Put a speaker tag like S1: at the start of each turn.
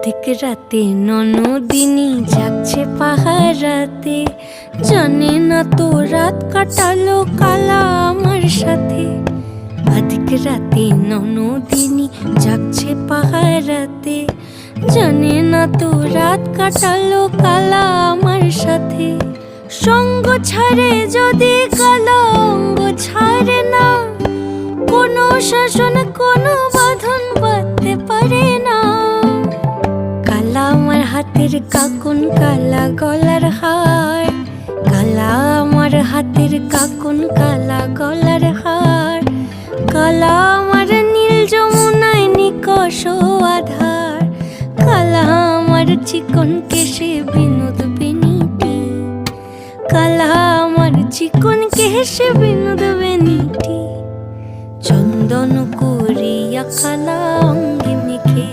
S1: অর্ধেক রাতে ননদিনী জাগছে পাহারাতে, জানে না তো রাত কাটালো কালা আমার সাথে। অর্ধেক রাতে ননদিনী জাগছে পাহারাতে, জানে না তো রাত কাটালো কালা আমার সাথে। সঙ্গ ছাড়ে যদি কালা অঙ্গ ছাড়ে না, কোনো শাসন কোনো বাঁধন বাঁধতে পারে না। কালা আমার হাতের কাকুন কালা গলার হার, কালা আমার হাতের কাকুন কালা গলার হার। কালা আমার নীল যমুনায় নিকষ আধার, কালা আমার চিকন কেশে বিনোদ বেনিটি, কালা আমার চিকন কেশে বিনোদ বেনিটি। চন্দন করিয়া কালা অঙ্গে